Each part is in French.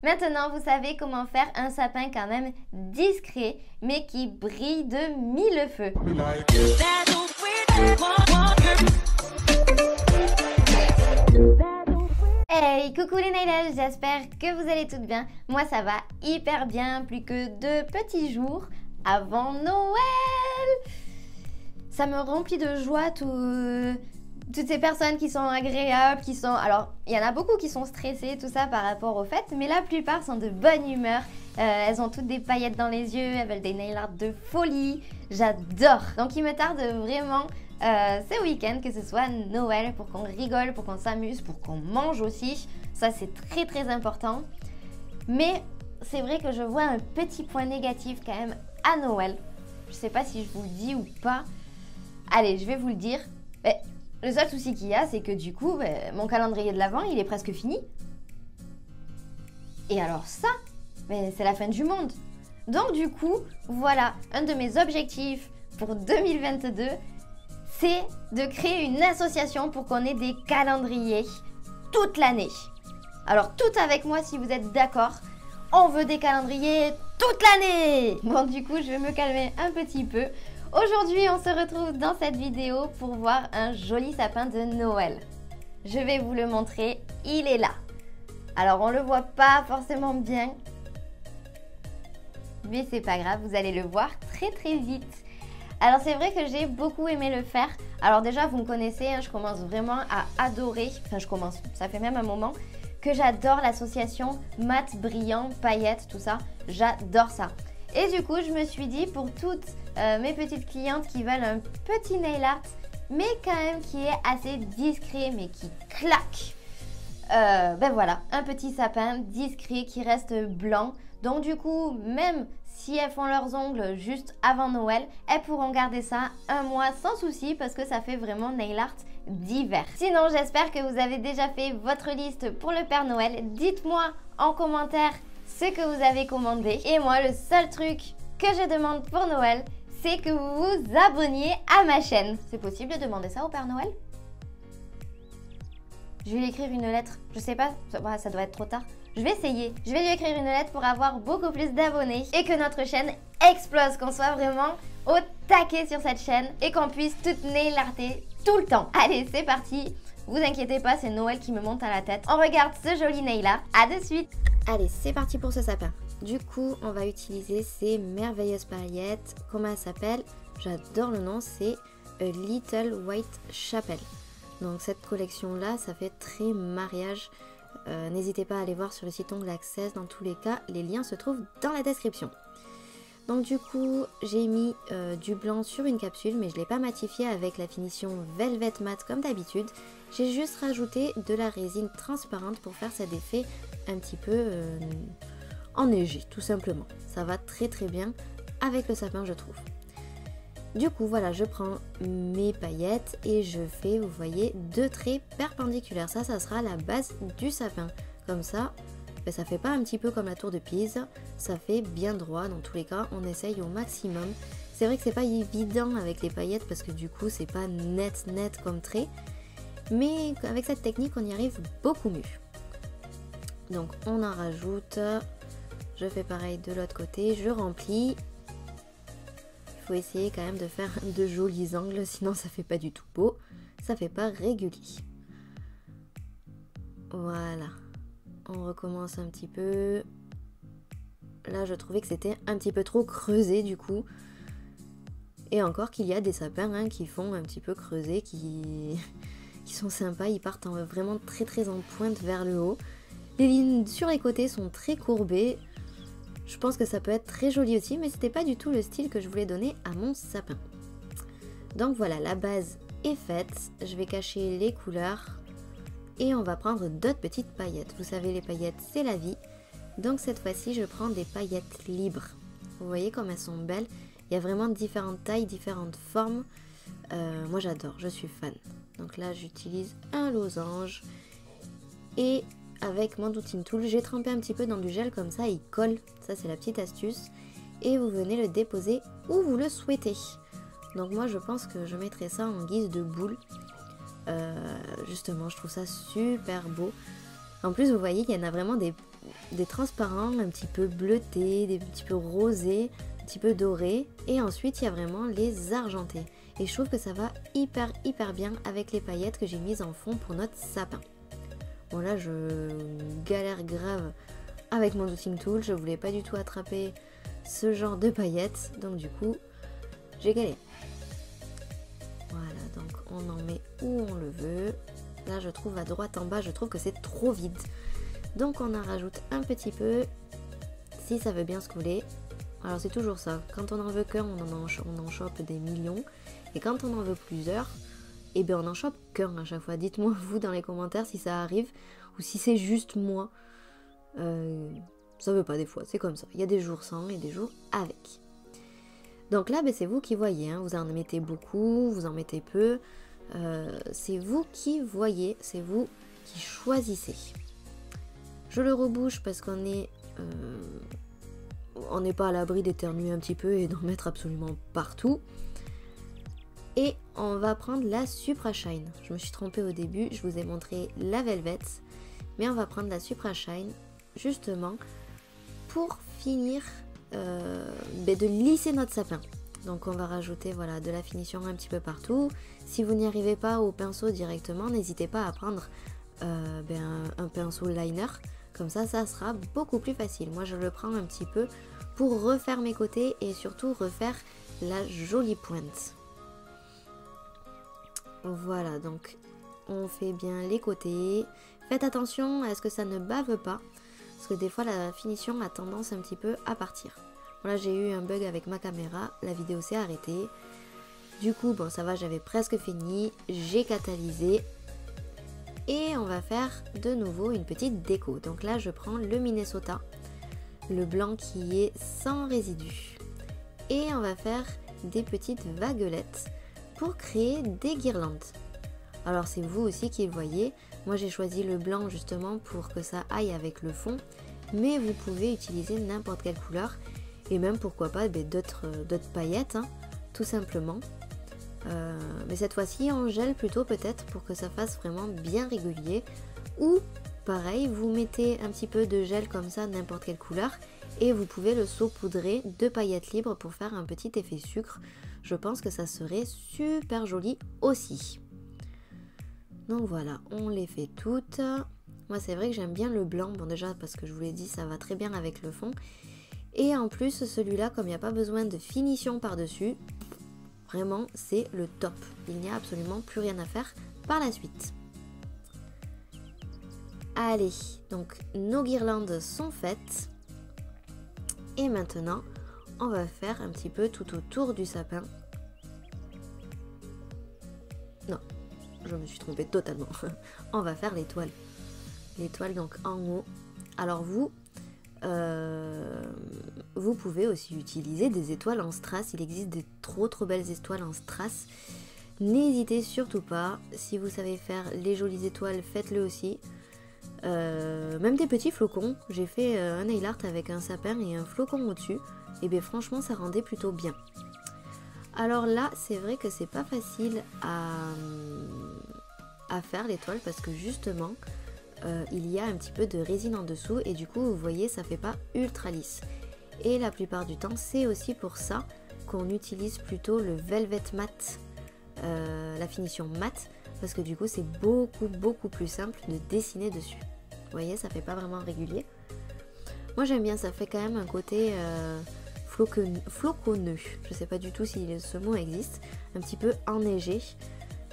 Maintenant, vous savez comment faire un sapin quand même discret, mais qui brille de mille feux. Hey, coucou les Nailers, j'espère que vous allez toutes bien. Moi ça va hyper bien, plus que 2 petits jours avant Noël. Ça me remplit de joie toutes ces personnes qui sont agréables, qui sont... Alors, il y en a beaucoup qui sont stressées, tout ça par rapport aux fêtes, mais la plupart sont de bonne humeur. Elles ont toutes des paillettes dans les yeux, elles veulent des nail art de folie. J'adore. Donc, il me tarde vraiment ce week-end que ce soit Noël pour qu'on rigole, pour qu'on s'amuse, pour qu'on mange aussi. Ça, c'est très très important. Mais c'est vrai que je vois un petit point négatif quand même à Noël. Je sais pas si je vous le dis ou pas. Allez, je vais vous le dire. Mais le seul souci qu'il y a, c'est que du coup, mon calendrier de l'Avent, il est presque fini. Et alors ça, c'est la fin du monde. Donc du coup, voilà, un de mes objectifs pour 2022, c'est de créer une association pour qu'on ait des calendriers toute l'année. Alors tout avec moi si vous êtes d'accord, on veut des calendriers toute l'année. Bon du coup, je vais me calmer un petit peu. Aujourd'hui, on se retrouve dans cette vidéo pour voir un joli sapin de Noël. Je vais vous le montrer, il est là. Alors, on le voit pas forcément bien, mais c'est pas grave, vous allez le voir très très vite. Alors, c'est vrai que j'ai beaucoup aimé le faire. Alors déjà, vous me connaissez, hein, je commence vraiment à adorer, ça fait même un moment, que j'adore l'association mat, brillant, paillettes, tout ça. J'adore ça. Et du coup, je me suis dit, pour toutes mes petites clientes qui veulent un petit nail art, mais quand même qui est assez discret, mais qui claque. Voilà, un petit sapin discret qui reste blanc. Donc du coup, même si elles font leurs ongles juste avant Noël, elles pourront garder ça un mois sans souci parce que ça fait vraiment nail art d'hiver. Sinon, j'espère que vous avez déjà fait votre liste pour le Père Noël. Dites-moi en commentaire ce que vous avez commandé. Et moi, le seul truc que je demande pour Noël, c'est que vous vous abonniez à ma chaîne. C'est possible de demander ça au Père Noël? Je vais lui écrire une lettre. Je sais pas, ça doit être trop tard. Je vais essayer. Je vais lui écrire une lettre pour avoir beaucoup plus d'abonnés et que notre chaîne explose, qu'on soit vraiment au taquet sur cette chaîne et qu'on puisse toutes nail-arter tout le temps. Allez, c'est parti. Vous inquiétez pas, c'est Noël qui me monte à la tête. On regarde ce joli nail art. À de suite. Allez, c'est parti pour ce sapin. Du coup, on va utiliser ces merveilleuses paillettes. Comment elles s'appellent? J'adore le nom, c'est A Little White Chapel. Donc cette collection-là, ça fait très mariage. N'hésitez pas à aller voir sur le site Ongle Access. Dans tous les cas, les liens se trouvent dans la description. Donc du coup, j'ai mis du blanc sur une capsule, mais je ne l'ai pas matifié avec la finition Velvet Matte comme d'habitude. J'ai juste rajouté de la résine transparente pour faire cet effet un petit peu enneigé, tout simplement. Ça va très très bien avec le sapin, je trouve. Du coup, voilà, je prends mes paillettes et je fais, vous voyez, 2 traits perpendiculaires. Ça sera la base du sapin. Comme ça, ça fait pas un petit peu comme la tour de Pise, ça fait bien droit. Dans tous les cas, on essaye au maximum. C'est vrai que c'est pas évident avec les paillettes parce que du coup, c'est pas net comme trait. Mais avec cette technique, on y arrive beaucoup mieux. Donc, on en rajoute. Je fais pareil de l'autre côté, je remplis. Il faut essayer quand même de faire de jolis angles, sinon ça fait pas du tout beau, ça fait pas régulier. Voilà, on recommence un petit peu. Là, je trouvais que c'était un petit peu trop creusé du coup. Et encore qu'il y a des sapins qui font un petit peu creuser, qui sont sympas, ils partent vraiment très en pointe vers le haut. Les lignes sur les côtés sont très courbées. Je pense que ça peut être très joli aussi, mais c'était pas du tout le style que je voulais donner à mon sapin. Donc voilà, la base est faite. Je vais cacher les couleurs et on va prendre d'autres petites paillettes. Vous savez, les paillettes, c'est la vie. Donc cette fois-ci, je prends des paillettes libres. Vous voyez comme elles sont belles. Il y a vraiment différentes tailles, différentes formes. Moi, j'adore, je suis fan. Donc là, j'utilise un losange et avec mon Doutine Tool, j'ai trempé un petit peu dans du gel comme ça, il colle. Ça, c'est la petite astuce. Et vous venez le déposer où vous le souhaitez. Donc moi, je pense que je mettrai ça en guise de boule. Justement, je trouve ça super beau. En plus, vous voyez, il y en a vraiment des des transparents un petit peu bleutés, des petits peu rosés, un petit peu dorés. Et ensuite il y a vraiment les argentés. Et je trouve que ça va hyper bien avec les paillettes que j'ai mises en fond pour notre sapin. Bon là je galère grave avec mon Dotting Tool, je voulais pas du tout attraper ce genre de paillettes, donc du coup j'ai galéré. Voilà, donc on en met où on le veut. Là je trouve à droite en bas, je trouve que c'est trop vide. Donc on en rajoute un petit peu, si ça veut bien se coller. Alors c'est toujours ça, quand on en veut qu'un, on en chope des millions. Et quand on en veut plusieurs, et bien on en chope qu'un à chaque fois. Dites-moi vous dans les commentaires si ça arrive ou si c'est juste moi. Ça veut pas des fois, c'est comme ça. Il y a des jours sans et des jours avec. Donc là, c'est vous qui voyez. Hein. Vous en mettez beaucoup, vous en mettez peu. C'est vous qui voyez, c'est vous qui choisissez. Je le rebouche parce qu'on est... on n'est pas à l'abri d'éternuer un petit peu et d'en mettre absolument partout. Et on va prendre la Supra Shine. Je me suis trompée au début, je vous ai montré la Velvet. Mais on va prendre la Supra Shine justement pour finir de lisser notre sapin. Donc on va rajouter voilà, de la finition un petit peu partout. Si vous n'y arrivez pas au pinceau directement, n'hésitez pas à prendre un pinceau liner. Comme ça sera beaucoup plus facile. Moi je le prends un petit peu pour refaire mes côtés et surtout refaire la jolie pointe. Voilà, donc on fait bien les côtés. Faites attention à ce que ça ne bave pas, parce que des fois la finition a tendance un petit peu à partir. Voilà, j'ai eu un bug avec ma caméra, la vidéo s'est arrêtée. Du coup, bon ça va, j'avais presque fini, j'ai catalysé. Et on va faire de nouveau une petite déco. Donc là, je prends le Minnesota, le blanc qui est sans résidus. Et on va faire des petites vaguelettes pour créer des guirlandes. Alors c'est vous aussi qui le voyez. Moi j'ai choisi le blanc justement pour que ça aille avec le fond. Mais vous pouvez utiliser n'importe quelle couleur. Et même pourquoi pas d'autres paillettes, hein, tout simplement. Mais cette fois-ci en gel plutôt peut-être pour que ça fasse vraiment bien régulier. Ou pareil, vous mettez un petit peu de gel comme ça, n'importe quelle couleur. Et vous pouvez le saupoudrer de paillettes libres pour faire un petit effet sucre. Je pense que ça serait super joli aussi. Donc voilà, on les fait toutes. Moi c'est vrai que j'aime bien le blanc. Bon déjà parce que je vous l'ai dit, ça va très bien avec le fond. Et en plus celui-là, comme il n'y a pas besoin de finition par-dessus, vraiment c'est le top. Il n'y a absolument plus rien à faire par la suite. Allez, donc nos guirlandes sont faites. Et maintenant, on va faire un petit peu tout autour du sapin. Non, je me suis trompée totalement. On va faire l'étoile. L'étoile donc en haut. Alors vous pouvez aussi utiliser des étoiles en strass. Il existe des trop belles étoiles en strass. N'hésitez surtout pas. Si vous savez faire les jolies étoiles, faites-le aussi. Même des petits flocons. J'ai fait un nail art avec un sapin et un flocon au-dessus. Et bien franchement ça rendait plutôt bien. Alors là c'est vrai que c'est pas facile à faire l'étoile parce que justement il y a un petit peu de résine en dessous et du coup vous voyez ça fait pas ultra lisse. Et la plupart du temps c'est aussi pour ça qu'on utilise plutôt le Velvet Matte, la finition matte, parce que du coup c'est beaucoup plus simple de dessiner dessus. Vous voyez ça fait pas vraiment régulier. Moi j'aime bien, ça fait quand même un côté floconneux, je sais pas du tout si ce mot existe, un petit peu enneigé,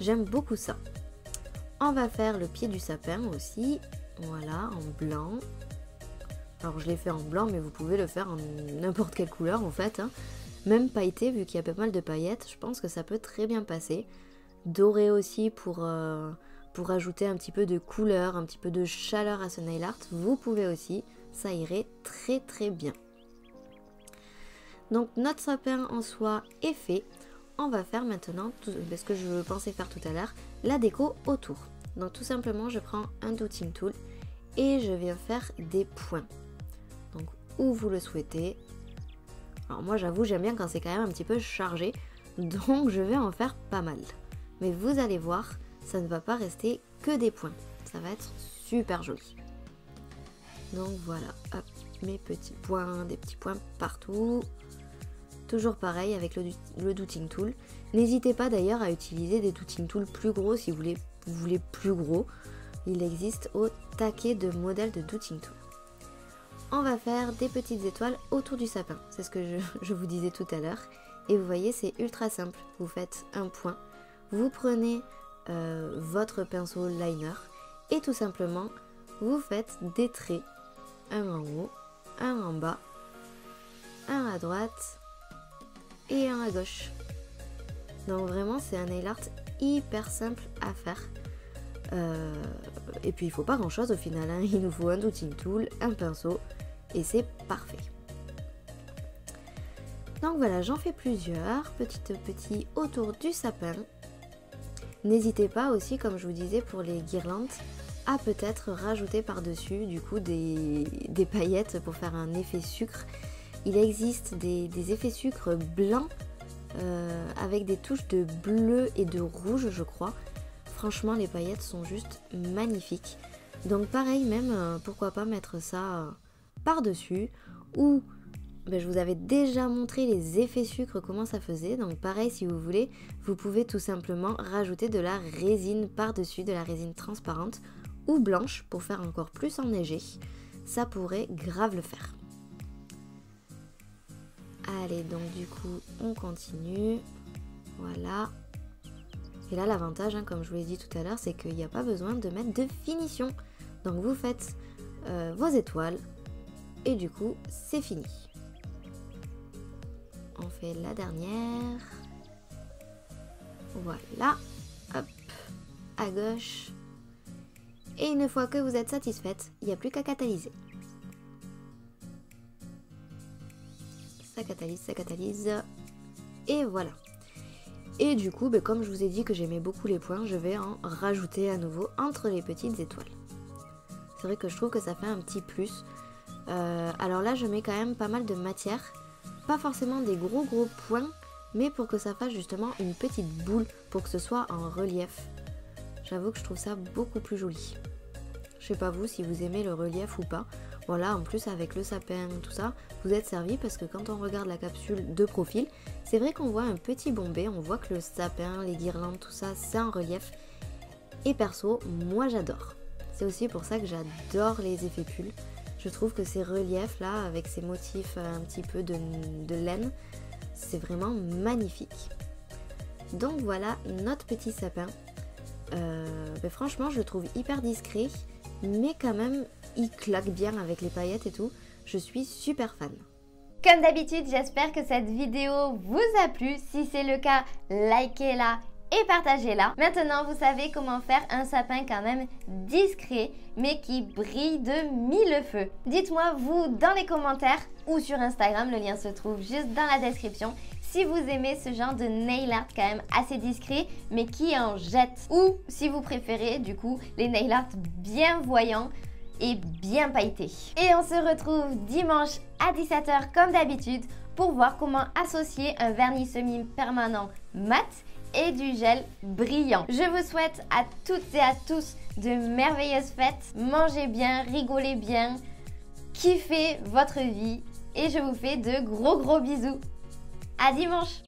j'aime beaucoup ça. On va faire le pied du sapin aussi, voilà, en blanc. Alors je l'ai fait en blanc mais vous pouvez le faire en n'importe quelle couleur en fait, hein. Même pailleté vu qu'il y a pas mal de paillettes, je pense que ça peut très bien passer. Doré aussi pour ajouter un petit peu de couleur, un petit peu de chaleur à ce nail art, vous pouvez aussi, ça irait très bien. Donc notre sapin en soi est fait. On va faire maintenant ce que je pensais faire tout à l'heure, la déco autour. Donc tout simplement je prends un Dotting Tool et je viens faire des points. Donc où vous le souhaitez. Alors moi j'avoue j'aime bien quand c'est quand même un petit peu chargé, donc je vais en faire pas mal. Mais vous allez voir, ça ne va pas rester que des points. Ça va être super joli. Donc voilà, hop, mes petits points, des petits points partout. Toujours pareil avec le Douting Tool. N'hésitez pas d'ailleurs à utiliser des Douting Tools plus gros si vous voulez plus gros. Il existe au taquet de modèles de Douting Tool. On va faire des petites étoiles autour du sapin. C'est ce que je vous disais tout à l'heure. Et vous voyez, c'est ultra simple. Vous faites un point. Vous prenez votre pinceau liner. Et tout simplement, vous faites des traits. Un en haut, un en bas, un à droite et un à gauche. Donc vraiment, c'est un nail art hyper simple à faire. Et puis il faut pas grand chose au final, hein. Il nous faut un Douting Tool, un pinceau et c'est parfait. Donc voilà, j'en fais plusieurs, petits autour du sapin. N'hésitez pas aussi, comme je vous disais pour les guirlandes, à peut-être rajouter par-dessus du coup des paillettes pour faire un effet sucre. Il existe des effets sucre blancs avec des touches de bleu et de rouge, je crois. Franchement, les paillettes sont juste magnifiques. Donc pareil, même pourquoi pas mettre ça par-dessus. Ou je vous avais déjà montré les effets sucre, comment ça faisait. Donc pareil, si vous voulez, vous pouvez tout simplement rajouter de la résine par-dessus, de la résine transparente ou blanche pour faire encore plus enneigé. Ça pourrait grave le faire. Allez, donc du coup, on continue. Voilà. Et là, l'avantage, comme je vous l'ai dit tout à l'heure, c'est qu'il n'y a pas besoin de mettre de finition. Donc vous faites vos étoiles et du coup, c'est fini. On fait la dernière. Voilà. Hop. À gauche. Et une fois que vous êtes satisfaite, il n'y a plus qu'à catalyser. Ça catalyse. Et voilà. Et du coup, comme je vous ai dit que j'aimais beaucoup les points, je vais en rajouter à nouveau entre les petites étoiles. C'est vrai que je trouve que ça fait un petit plus. Alors là, je mets quand même pas mal de matière. Pas forcément des gros points, mais pour que ça fasse justement une petite boule, pour que ce soit en relief. J'avoue que je trouve ça beaucoup plus joli. Je sais pas vous si vous aimez le relief ou pas. Voilà, en plus avec le sapin, tout ça, vous êtes servi parce que quand on regarde la capsule de profil, c'est vrai qu'on voit un petit bombé, on voit que le sapin, les guirlandes, tout ça, c'est en relief. Et perso, moi j'adore. C'est aussi pour ça que j'adore les effets pulls. Je trouve que ces reliefs là, avec ces motifs un petit peu de laine, c'est vraiment magnifique. Donc voilà notre petit sapin. Franchement, je le trouve hyper discret, mais quand même, il claque bien avec les paillettes et tout. Je suis super fan. Comme d'habitude, j'espère que cette vidéo vous a plu. Si c'est le cas, likez-la et partagez-la. Maintenant, vous savez comment faire un sapin quand même discret, mais qui brille de mille feux. Dites-moi, vous, dans les commentaires ou sur Instagram, le lien se trouve juste dans la description, si vous aimez ce genre de nail art quand même assez discret, mais qui en jette. Ou si vous préférez, du coup, les nail art bien voyants et bien pailletés. Et on se retrouve dimanche à 17 h comme d'habitude pour voir comment associer un vernis semi-permanent mat et du gel brillant. Je vous souhaite à toutes et à tous de merveilleuses fêtes. Mangez bien, rigolez bien, kiffez votre vie et je vous fais de gros bisous. À dimanche!